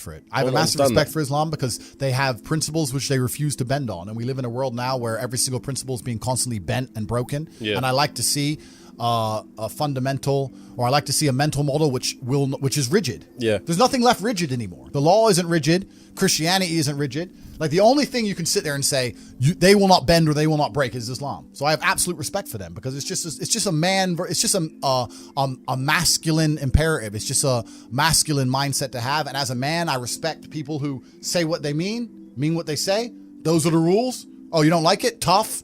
for it. I have a massive respect for Islam because they have principles which they refuse to bend on. And we live in a world now where every single principle is being constantly bent and broken. Yeah. And I like to see a fundamental, or I like to see a mental model which is rigid. Yeah. There's nothing left rigid anymore. The law isn't rigid. Christianity isn't rigid. Like the only thing you can sit there and say they will not bend or they will not break is Islam. So I have absolute respect for them because it's just a masculine imperative. It's just a masculine mindset to have. And as a man, I respect people who say what they mean what they say. Those are the rules. Oh, you don't like it? Tough.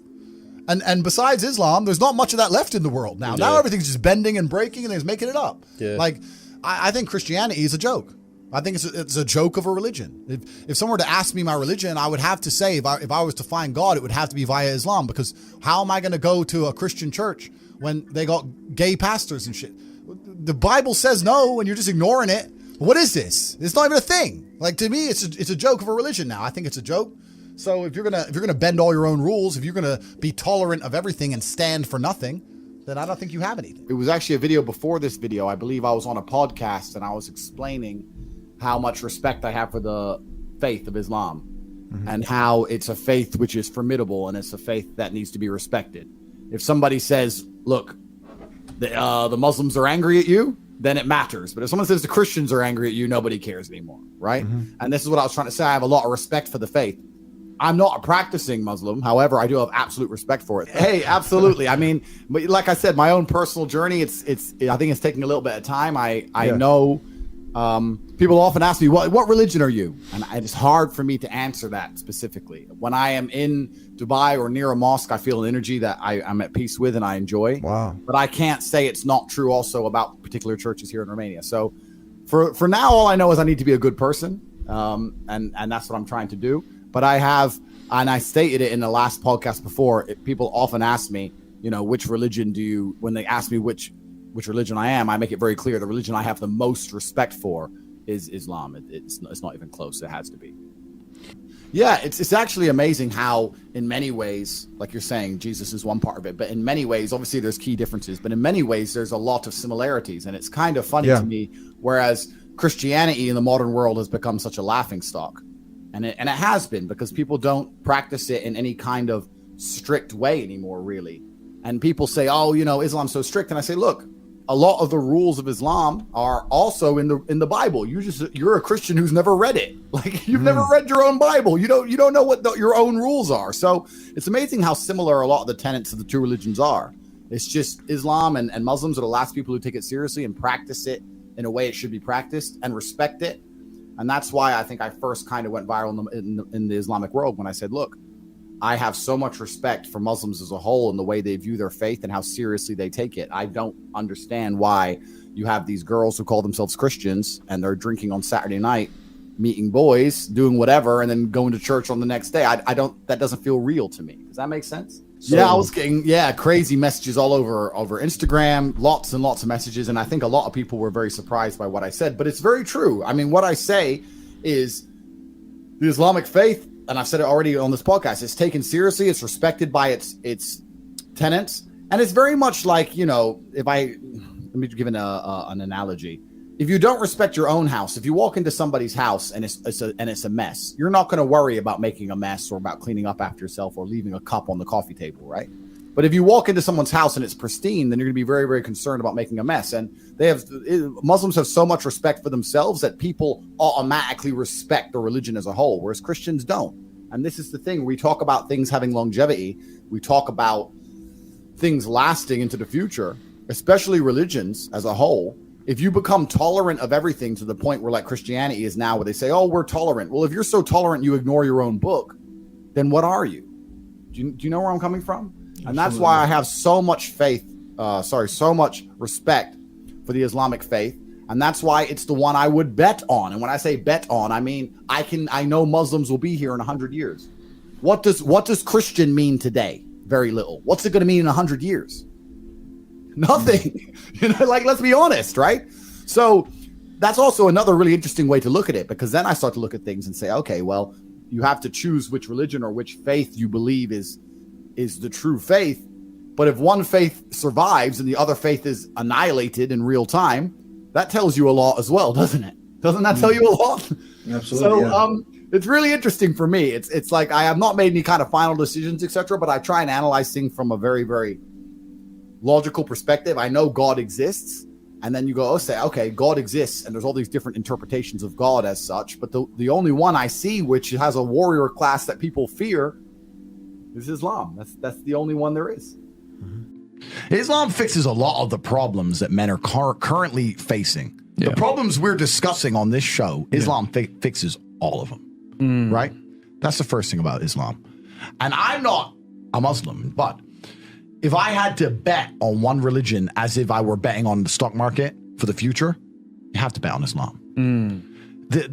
And besides Islam, there's not much of that left in the world now. Yeah. Now everything's just bending and breaking and they're just making it up. Yeah. Like, I think Christianity is a joke. I think it's a joke of a religion. If someone were to ask me my religion, I would have to say, if I was to find God, it would have to be via Islam, because how am I going to go to a Christian church when they got gay pastors and shit? The Bible says no, and you're just ignoring it. What is this? It's not even a thing. Like, to me, it's a joke of a religion now. I think it's a joke. So if you're gonna bend all your own rules, if you're gonna be tolerant of everything and stand for nothing, then I don't think you have anything. It was actually a video before this video. I believe I was on a podcast and I was explaining how much respect I have for the faith of Islam, and how it's a faith which is formidable and it's a faith that needs to be respected. If somebody says, look, the Muslims are angry at you, then it matters. But if someone says the Christians are angry at you, nobody cares anymore, right? And this is what I was trying to say. I have a lot of respect for the faith. I'm not a practicing Muslim. However, I do have absolute respect for it. Hey, absolutely. I mean, but like I said, my own personal journey, I think it's taking a little bit of time. I know people often ask me, what religion are you? And it's hard for me to answer that specifically. When I am in Dubai or near a mosque, I feel an energy that I'm at peace with and I enjoy. Wow. But I can't say it's not true also about particular churches here in Romania. So for now, all I know is I need to be a good person. And that's what I'm trying to do. But I have, and I stated it in the last podcast before, people often ask me, which religion when they ask me which religion I am, I make it very clear the religion I have the most respect for is Islam. It's not even close. It has to be. Yeah, it's actually amazing how in many ways, like you're saying, Jesus is one part of it, but in many ways, obviously there's key differences, but in many ways there's a lot of similarities. And it's kind of funny to me, whereas Christianity in the modern world has become such a laughingstock. And it has been, because people don't practice it in any kind of strict way anymore, really. And people say, oh, Islam's so strict. And I say, look, a lot of the rules of Islam are also in the Bible. You're a Christian who's never read it. Like, you've never read your own Bible. You don't know what your own rules are. So it's amazing how similar a lot of the tenets of the two religions are. It's just Islam and Muslims are the last people who take it seriously and practice it in a way it should be practiced and respect it. And that's why I think I first kind of went viral in the Islamic world when I said, look, I have so much respect for Muslims as a whole and the way they view their faith and how seriously they take it. I don't understand why you have these girls who call themselves Christians and they're drinking on Saturday night, meeting boys, doing whatever, and then going to church on the next day. That doesn't feel real to me. Does that make sense? So, I was getting crazy messages all over Instagram, lots and lots of messages, and I think a lot of people were very surprised by what I said, but it's very true. I mean, what I say is the Islamic faith, and I've said it already on this podcast, it's taken seriously, it's respected by its tenets, and it's very much like, let me give an analogy. If you don't respect your own house, if you walk into somebody's house and it's a mess, you're not going to worry about making a mess or about cleaning up after yourself or leaving a cup on the coffee table, right? But if you walk into someone's house and it's pristine, then you're going to be very, very concerned about making a mess. And Muslims have so much respect for themselves that people automatically respect the religion as a whole, whereas Christians don't. And this is the thing. We talk about things having longevity. We talk about things lasting into the future, especially religions as a whole. If you become tolerant of everything to the point where, like Christianity is now, where they say, oh, we're tolerant. Well, if you're so tolerant you ignore your own book, then what are you? Do you know where I'm coming from? And that's why I have so much so much respect for the Islamic faith. And that's why it's the one I would bet on. And when I say bet on, I mean, I know Muslims will be here in 100 years. What does Christian mean today? Very little. What's it going to mean in 100 years? Nothing. Let's be honest, right? So that's also another really interesting way to look at it, because then I start to look at things and say, okay, well, you have to choose which religion or which faith you believe is the true faith. But if one faith survives and the other faith is annihilated in real time, that tells you a lot as well, doesn't it? Doesn't that tell you a lot? Absolutely. So it's really interesting for me. It's like I have not made any kind of final decisions, etc. But I try and analyze things from a very, very logical perspective. I know God exists, and then you go, okay, God exists, and there's all these different interpretations of God as such. But the only one I see which has a warrior class that people fear is Islam. That's the only one there is. Islam fixes a lot of the problems that men are currently facing. The problems we're discussing on this show, Islam fixes all of them, right? That's the first thing about Islam. And I'm not a Muslim, but if I had to bet on one religion as if I were betting on the stock market for the future, you have to bet on Islam.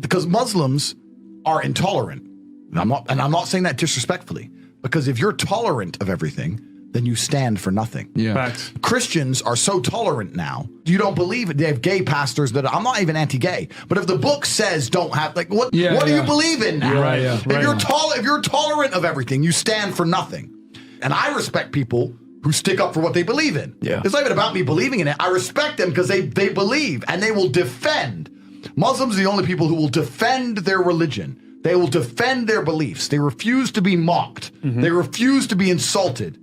Because Muslims are intolerant. And I'm not saying that disrespectfully, because if you're tolerant of everything, then you stand for nothing. Facts. Christians are so tolerant now. You don't believe it. They have gay pastors that I'm not even anti-gay, but if the book says don't have, like, what do you believe in now? If you're tolerant of everything, you stand for nothing. And I respect people who stick up for what they believe in. It's not even about me believing in it. I respect them because they believe and they will defend. Muslims are the only people who will defend their religion. They will defend their beliefs. They refuse to be mocked. They refuse to be insulted.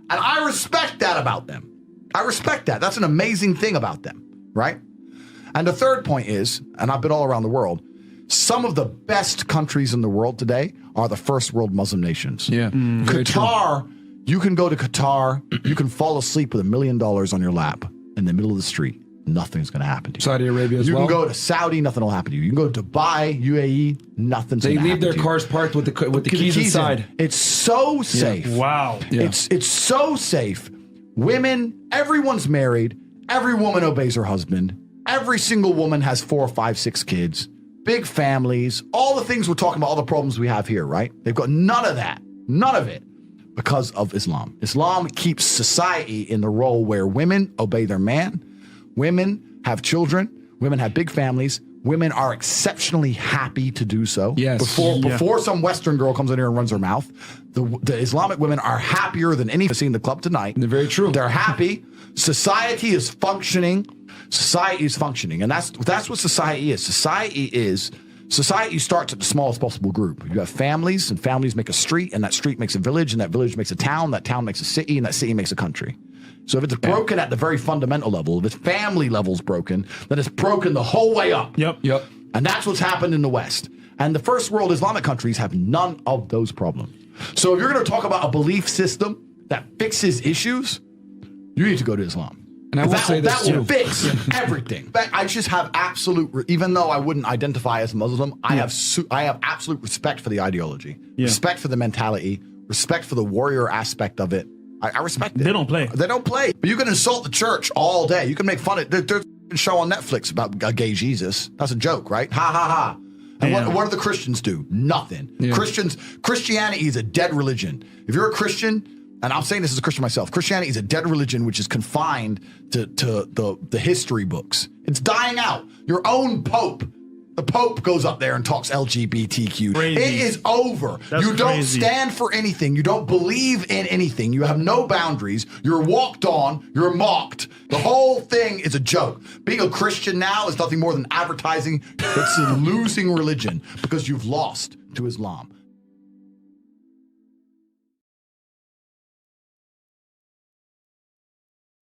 And I respect that about them. I respect that. That's an amazing thing about them, right? And the third point is, and I've been all around the world, some of the best countries in the world today are the first world Muslim nations. Qatar, you can go to Qatar, you can fall asleep with $1 million on your lap in the middle of the street. Nothing's going to happen to you. Saudi Arabia as well. You can go to Saudi, nothing will happen to you. You can go to Dubai, UAE, nothing's going to happen to you. They leave their cars parked with the keys inside. It's so safe. Wow. It's so safe. Women, everyone's married. Every woman obeys her husband. Every single woman has 4, 5, 6 kids. Big families. All the things we're talking about, all the problems we have here, right? They've got none of that. None of it. Because of Islam. Islam keeps society in the role where women obey their man. Women have children. Women have big families. Women are exceptionally happy to do so. Before some Western girl comes in here and runs her mouth, the Islamic women are happier than any I've seen in the club tonight. They're very true. They're happy. Society is functioning. Society is functioning. And that's what society is. Society starts at the smallest possible group. You have families, and families make a street, and that street makes a village, and that village makes a town, that town makes a city, and that city makes a country. So if it's broken at the very fundamental level, if its family level's broken, then it's broken the whole way up. Yep. And that's what's happened in the West. And the first world Islamic countries have none of those problems. So if you're going to talk about a belief system that fixes issues, you need to go to Islam. And I will say this that will fix everything. I just have even though I wouldn't identify as Muslim, I have absolute respect for the ideology, respect for the mentality, respect for the warrior aspect of it. I respect it. They don't play. They don't play. But you can insult the church all day. You can make fun of it. There's a show on Netflix about a gay Jesus. That's a joke, right? Ha, ha, ha. And what do the Christians do? Nothing. Christianity is a dead religion. If you're a Christian, and I'm saying this as a Christian myself, Christianity is a dead religion which is confined to the history books. It's dying out. Your own Pope. The Pope goes up there and talks LGBTQ. Crazy. It is over. You don't stand for anything. You don't believe in anything. You have no boundaries. You're walked on. You're mocked. The whole thing is a joke. Being a Christian now is nothing more than advertising. It's a losing religion because you've lost to Islam.